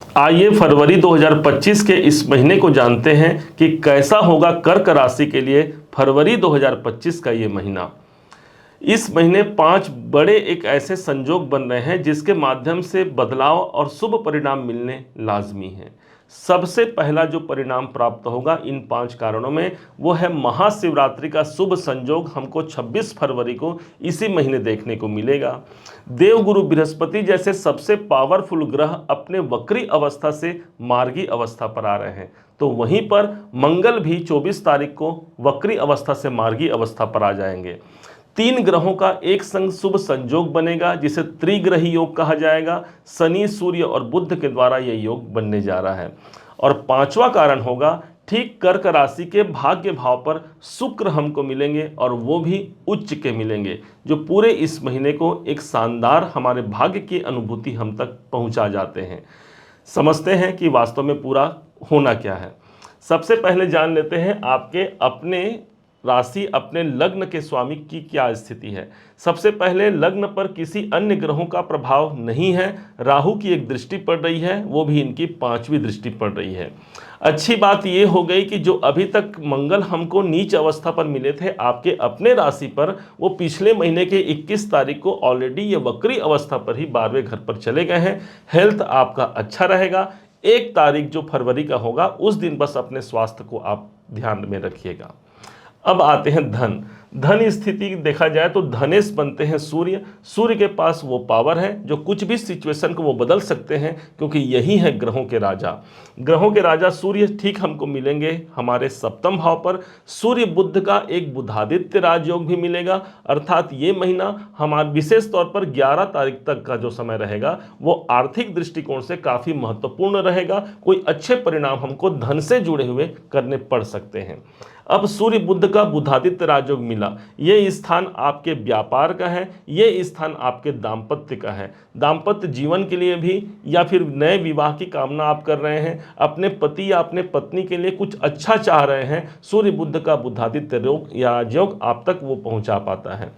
आइए फरवरी 2025 के इस महीने को जानते हैं कि कैसा होगा कर्क राशि के लिए फरवरी 2025 का ये महीना। इस महीने 5 बड़े एक ऐसे संजोग बन रहे हैं जिसके माध्यम से बदलाव और शुभ परिणाम मिलने लाजमी हैं। सबसे पहला जो परिणाम प्राप्त होगा इन 5 कारणों में वो है महाशिवरात्रि का शुभ संजोग हमको 26 फरवरी को इसी महीने देखने को मिलेगा। देवगुरु बृहस्पति जैसे सबसे पावरफुल ग्रह अपने वक्री अवस्था से मार्गी अवस्था पर आ रहे हैं, तो वहीं पर मंगल भी 24 तारीख को वक्री अवस्था से मार्गी अवस्था पर आ जाएंगे। 3 ग्रहों का एक संग शुभ संयोग बनेगा जिसे त्रिग्रही योग कहा जाएगा। शनि, सूर्य और बुध के द्वारा यह योग बनने जा रहा है। और 5वां कारण होगा ठीक कर्क राशि के भाग्य भाव पर शुक्र हमको मिलेंगे और वो भी उच्च के मिलेंगे, जो पूरे इस महीने को एक शानदार हमारे भाग्य की अनुभूति हम तक पहुंचा जाते हैं। समझते हैं कि वास्तव में पूरा होना क्या है। सबसे पहले जान लेते हैं आपके अपने राशि अपने लग्न के स्वामी की क्या स्थिति है। सबसे पहले लग्न पर किसी अन्य ग्रहों का प्रभाव नहीं है। राहु की एक दृष्टि पड़ रही है, वो भी इनकी 5वीं दृष्टि पड़ रही है। अच्छी बात ये हो गई कि जो अभी तक मंगल हमको नीच अवस्था पर मिले थे आपके अपने राशि पर, वो पिछले महीने के 21 तारीख को ऑलरेडी ये वक्री अवस्था पर ही 12वें घर पर चले गए हैं। हेल्थ आपका अच्छा रहेगा। 1 तारीख जो फरवरी का होगा उस दिन बस अपने स्वास्थ्य को आप ध्यान में रखिएगा। अब आते हैं धन स्थिति देखा जाए तो धनेश बनते हैं सूर्य। सूर्य के पास वो पावर है जो कुछ भी सिचुएशन को वो बदल सकते हैं, क्योंकि यही है ग्रहों के राजा। ग्रहों के राजा सूर्य ठीक हमको मिलेंगे हमारे 7वें भाव पर। सूर्य बुध का एक बुधादित्य राजयोग भी मिलेगा, अर्थात ये महीना हमारे विशेष तौर पर 11 तारीख तक का जो समय रहेगा वो आर्थिक दृष्टिकोण से काफ़ी महत्वपूर्ण रहेगा। कोई अच्छे परिणाम हमको धन से जुड़े हुए करने पड़ सकते हैं। अब सूर्य बुध का बुधादित्य राजयोग मिला, ये स्थान आपके व्यापार का है, ये स्थान आपके दाम्पत्य का है। दाम्पत्य जीवन के लिए भी या फिर नए विवाह की कामना आप कर रहे हैं, अपने पति या अपने पत्नी के लिए कुछ अच्छा चाह रहे हैं, सूर्य बुध का बुधादित्य योग या राजयोग आप तक वो पहुंचा पाता है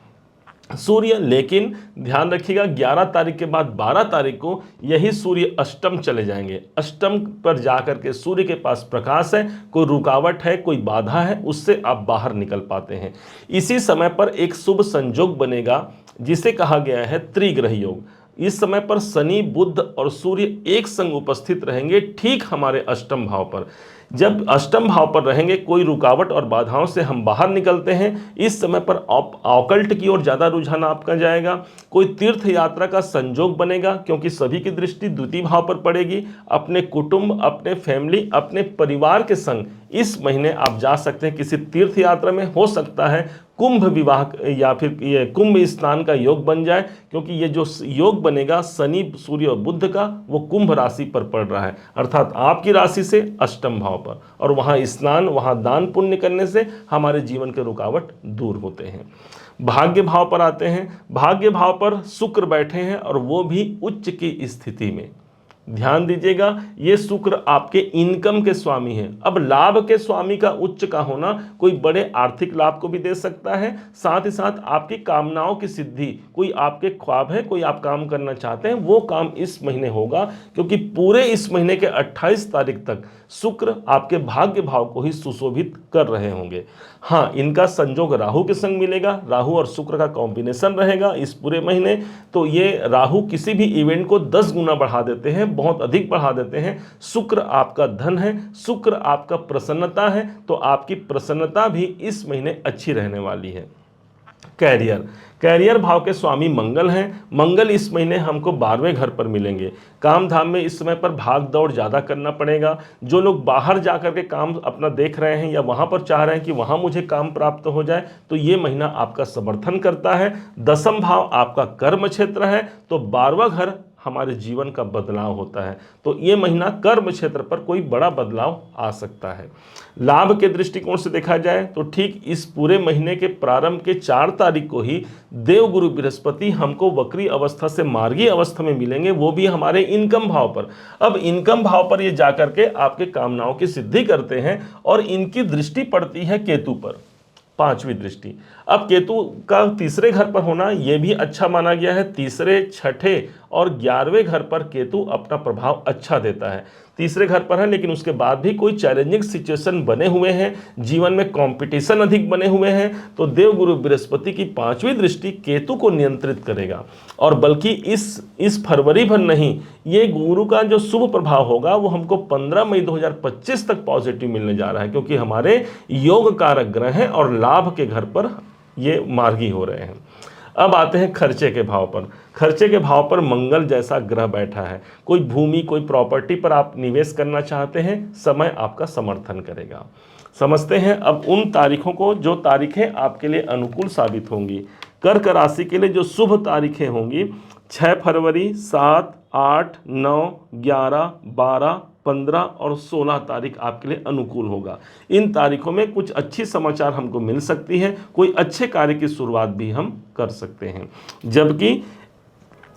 सूर्य। लेकिन ध्यान रखिएगा 11 तारीख के बाद 12 तारीख को यही सूर्य अष्टम चले जाएंगे। अष्टम पर जाकर के सूर्य के पास प्रकाश है, कोई रुकावट है, कोई बाधा है, उससे आप बाहर निकल पाते हैं। इसी समय पर एक शुभ संयोग बनेगा जिसे कहा गया है त्रिग्रह योग। इस समय पर शनि, बुध और सूर्य एक संग उपस्थित रहेंगे ठीक हमारे अष्टम भाव पर। जब अष्टम भाव पर रहेंगे कोई रुकावट और बाधाओं से हम बाहर निकलते हैं। इस समय पर ऑकल्ट की ओर ज़्यादा रुझान आपका जाएगा। कोई तीर्थ यात्रा का संजोग बनेगा क्योंकि सभी की दृष्टि द्वितीय भाव पर पड़ेगी। अपने कुटुंब, अपने फैमिली, अपने परिवार के संग इस महीने आप जा सकते हैं किसी तीर्थ यात्रा में। हो सकता है कुंभ विवाह या फिर ये कुंभ स्नान का योग बन जाए, क्योंकि ये जो योग बनेगा शनि, सूर्य और बुध का, वो कुंभ राशि पर पड़ रहा है, अर्थात आपकी राशि से अष्टम भाव पर। और वहाँ स्नान, वहाँ दान पुण्य करने से हमारे जीवन के रुकावट दूर होते हैं। भाग्य भाव पर आते हैं। भाग्य भाव पर शुक्र बैठे हैं और वो भी उच्च की स्थिति में। ध्यान दीजिएगा, ये शुक्र आपके इनकम के स्वामी हैं। अब लाभ के स्वामी का उच्च का होना कोई बड़े आर्थिक लाभ को भी दे सकता है, साथ ही साथ आपकी कामनाओं की सिद्धि, कोई आपके ख्वाब है, कोई आप काम करना चाहते हैं, वो काम इस महीने होगा, क्योंकि पूरे इस महीने के 28 तारीख तक शुक्र आपके भाग्य भाव को ही सुशोभित कर रहे होंगे। हाँ, इनका संजोग राहु के संग मिलेगा। राहु और शुक्र का कॉम्बिनेशन रहेगा इस पूरे महीने। तो ये राहु किसी भी इवेंट को 10 गुना बढ़ा देते हैं, बहुत अधिक बढ़ा देते हैं। शुक्र आपका धन है, शुक्र आपका प्रसन्नता है, तो आपकी प्रसन्नता भी इस महीने अच्छी रहने वाली है। कैरियर भाव के स्वामी मंगल हैं। मंगल इस महीने हमको 12वें घर पर मिलेंगे। काम धाम में इस समय पर भाग दौड़ ज़्यादा करना पड़ेगा। जो लोग बाहर जा कर के काम अपना देख रहे हैं या वहाँ पर चाह रहे हैं कि वहाँ मुझे काम प्राप्त हो जाए, तो ये महीना आपका समर्थन करता है। 10वां भाव आपका कर्म क्षेत्र है, तो 12वां घर हमारे जीवन का बदलाव होता है। तो ये महीना कर्म क्षेत्र पर कोई बड़ा बदलाव आ सकता है। लाभ के दृष्टिकोण से देखा जाए तो ठीक इस पूरे महीने के प्रारंभ के 4 तारीख को ही देवगुरु बृहस्पति हमको वक्री अवस्था से मार्गी अवस्था में मिलेंगे, वो भी हमारे इनकम भाव पर। अब इनकम भाव पर ये जाकर के आपके कामनाओं की सिद्धि करते हैं और इनकी दृष्टि पड़ती है केतु पर, 5वीं दृष्टि। अब केतु का तीसरे घर पर होना यह भी अच्छा माना गया है। तीसरे, छठे और 11वें घर पर केतु अपना प्रभाव अच्छा देता है। तीसरे घर पर है लेकिन उसके बाद भी कोई चैलेंजिंग सिचुएशन बने हुए हैं, जीवन में कंपटीशन अधिक बने हुए हैं, तो देवगुरु बृहस्पति की 5वीं दृष्टि केतु को नियंत्रित करेगा। और बल्कि इस फरवरी भर नहीं, ये गुरु का जो शुभ प्रभाव होगा वो हमको 15 मई 2025 तक पॉजिटिव मिलने जा रहा है, क्योंकि हमारे योग कारक ग्रह हैं और लाभ के घर पर ये मार्गी हो रहे हैं। अब आते हैं खर्चे के भाव पर। खर्चे के भाव पर मंगल जैसा ग्रह बैठा है। कोई भूमि, कोई प्रॉपर्टी पर आप निवेश करना चाहते हैं, समय आपका समर्थन करेगा। समझते हैं अब उन तारीखों को जो तारीखें आपके लिए अनुकूल साबित होंगी। कर्क राशि के लिए जो शुभ तारीखें होंगी, 6 फरवरी, 7, 8, 9, 11, 12, 15 और 16 तारीख आपके लिए अनुकूल होगा। इन तारीखों में कुछ अच्छी समाचार हमको मिल सकती है, कोई अच्छे कार्य की शुरुआत भी हम कर सकते हैं। जबकि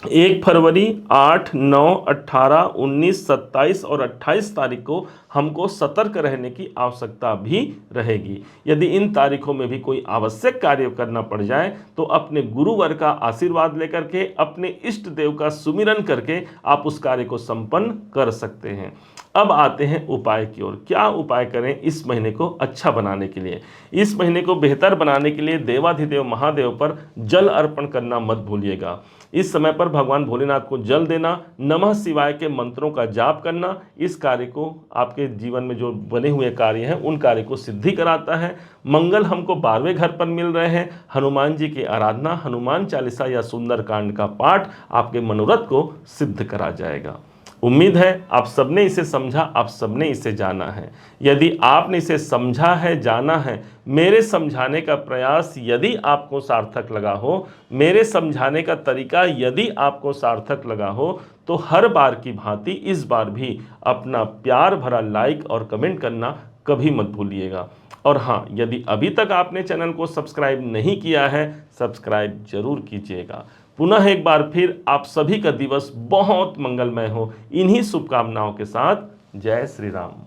1 फरवरी, 8, 9, 18, 19, 27 और 28 तारीख को हमको सतर्क रहने की आवश्यकता भी रहेगी। यदि इन तारीखों में भी कोई आवश्यक कार्य करना पड़ जाए तो अपने गुरुवर का आशीर्वाद लेकर के, अपने इष्ट देव का सुमिरन करके आप उस कार्य को संपन्न कर सकते हैं। अब आते हैं उपाय की ओर। क्या उपाय करें इस महीने को अच्छा बनाने के लिए? इस महीने को बेहतर बनाने के लिए देवाधिदेव महादेव पर जल अर्पण करना मत भूलिएगा। इस समय पर भगवान भोलेनाथ को जल देना, नमः शिवाय के मंत्रों का जाप करना, इस कार्य को, आपके जीवन में जो बने हुए कार्य हैं उन कार्य को सिद्धि कराता है। मंगल हमको 12वें घर पर मिल रहे हैं। हनुमान जी की आराधना, हनुमान चालीसा या सुंदरकांड का पाठ आपके मनोरथ को सिद्ध करा जाएगा। उम्मीद है आप सबने इसे समझा, आप सबने इसे जाना है। यदि आपने इसे समझा है, जाना है, मेरे समझाने का प्रयास यदि आपको सार्थक लगा हो, मेरे समझाने का तरीका यदि आपको सार्थक लगा हो, तो हर बार की भांति इस बार भी अपना प्यार भरा लाइक और कमेंट करना कभी मत भूलिएगा। और हाँ, यदि अभी तक आपने चैनल को सब्सक्राइब नहीं किया है, सब्सक्राइब जरूर कीजिएगा। पुनः एक बार फिर आप सभी का दिवस बहुत मंगलमय हो, इन्हीं शुभकामनाओं के साथ जय श्री राम।